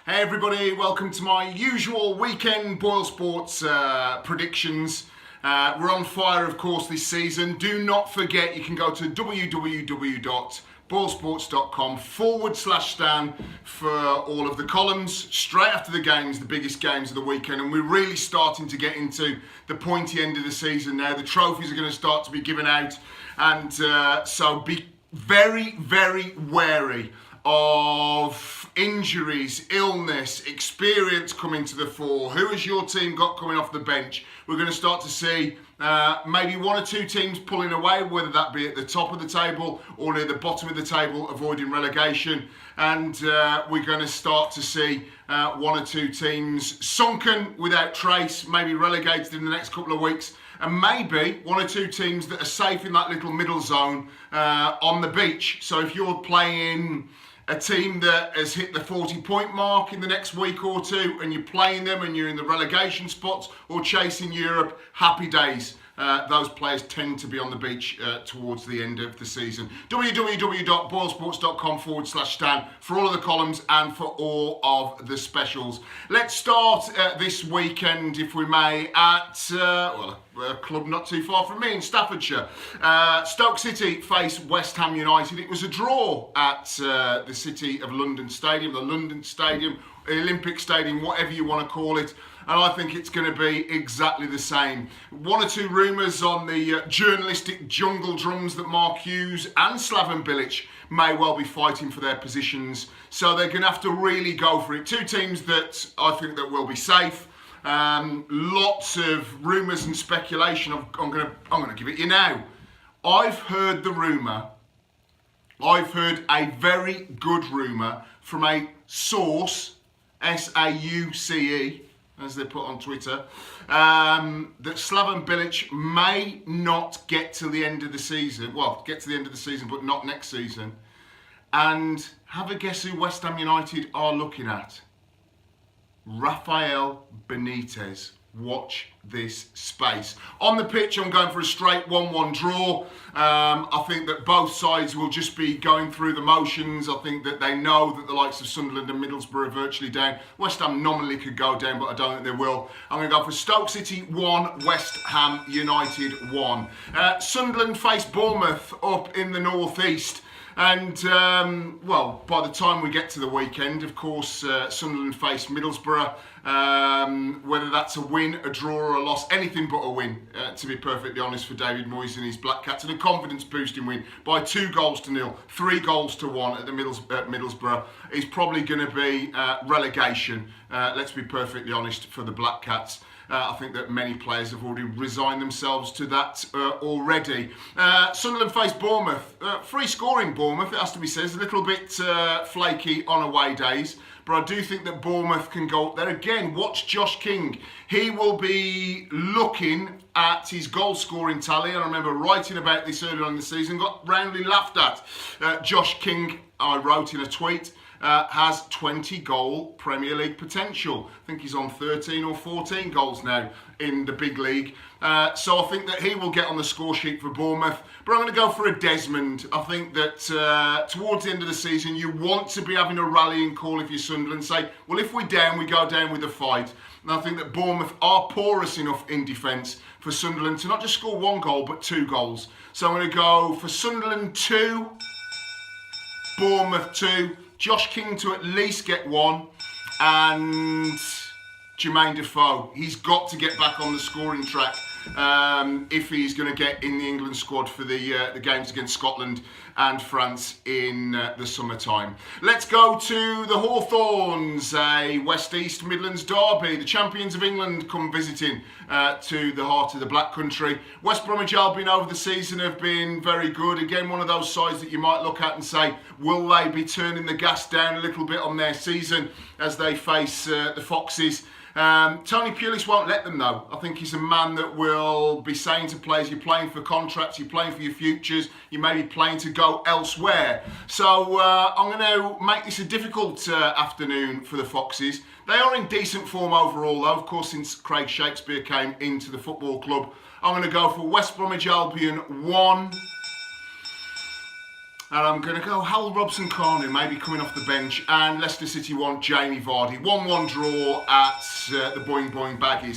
Hey everybody, welcome to my usual weekend Boyle Sports predictions. We're on fire, of course, this season. Do not forget, you can go to www.boylesports.com/Stan for all of the columns. Straight after the games, the biggest games of the weekend, and we're really starting to get into the pointy end of the season now. The trophies are going to start to be given out, and so be very, very wary of injuries, illness, experience coming to the fore. Who has your team got coming off the bench? We're going to start to see maybe one or two teams pulling away, whether that be at the top of the table or near the bottom of the table, avoiding relegation. And we're going to start to see one or two teams sunken without trace, maybe relegated in the next couple of weeks. And maybe one or two teams that are safe in that little middle zone on the beach. So if you're playing a team that has hit the 40-point mark in the next week or two, and you're playing them and you're in the relegation spots or chasing Europe, happy days. Those players tend to be on the beach towards the end of the season. www.boylesports.com/Stan for all of the columns and for all of the specials. Let's start this weekend, if we may, at a club not too far from me in Staffordshire. Stoke City face West Ham United. It was a draw at the City of London Stadium, the London Stadium, Olympic Stadium, whatever you want to call it. And I think it's going to be exactly the same. One or two rumours on the journalistic jungle drums that Mark Hughes and Slaven Bilic may well be fighting for their positions. So they're going to have to really go for it. Two teams that I think that will be safe. Lots of rumours and speculation. I'm going to give it you now. I've heard the rumour. I've heard a very good rumour from a source, S-A-U-C-E, as they put on Twitter, that Slaven Bilic may not get to the end of the season. Well, get to the end of the season, but not next season. And have a guess who West Ham United are looking at? Rafael Benitez. Watch this space. On the pitch, I'm going for a straight 1-1 draw. I think that both sides will just be going through the motions. I think that they know that the likes of Sunderland and Middlesbrough are virtually down. West Ham nominally could go down, but I don't think they will. I'm going to go for Stoke City 1, West Ham United 1. Sunderland face Bournemouth up in the northeast. And, by the time we get to the weekend, of course, Sunderland face Middlesbrough. Whether that's a win, a draw or a loss, anything but a win, to be perfectly honest, for David Moyes and his Black Cats. And a confidence-boosting win by 2-0, 3-1 at the Middlesbrough is probably going to be relegation, let's be perfectly honest, for the Black Cats. I think that many players have already resigned themselves to that already. Sunderland face Bournemouth. Free scoring Bournemouth, it has to be said, a little bit flaky on away days. But I do think that Bournemouth can go up there again. Watch Josh King. He will be looking at his goal scoring tally. I remember writing about this earlier on in the season, got roundly laughed at. Josh King, I wrote in a tweet, has 20 goal Premier League potential. I think he's on 13 or 14 goals now in the big league. So I think that he will get on the score sheet for Bournemouth. But I'm going to go for a Desmond. I think that towards the end of the season, you want to be having a rallying call if you're Sunderland. Say, well, if we're down, we go down with a fight. And I think that Bournemouth are porous enough in defence for Sunderland to not just score 1 goal, but 2 goals. So I'm going to go for Sunderland 2, Bournemouth 2. Josh King to at least get 1, and Jermaine Defoe. He's got to get back on the scoring track if he's going to get in the England squad for the games against Scotland and France in the summertime. Let's go to the Hawthorns, a West East Midlands derby. The champions of England come visiting to the heart of the Black Country. West Bromwich Albion over the season have been very good. Again, one of those sides that you might look at and say, will they be turning the gas down a little bit on their season as they face the Foxes? Tony Pulis won't let them know. I think he's a man that will be saying to players, you're playing for contracts, you're playing for your futures, you may be playing to go elsewhere. So I'm going to make this a difficult afternoon for the Foxes. They are in decent form overall though, of course, since Craig Shakespeare came into the football club. I'm going to go for West Bromwich Albion 1, And I'm going to go Hal Robson-Kanu, maybe coming off the bench. And Leicester City want Jamie Vardy. 1-1 draw at the Boing Boing Baggies.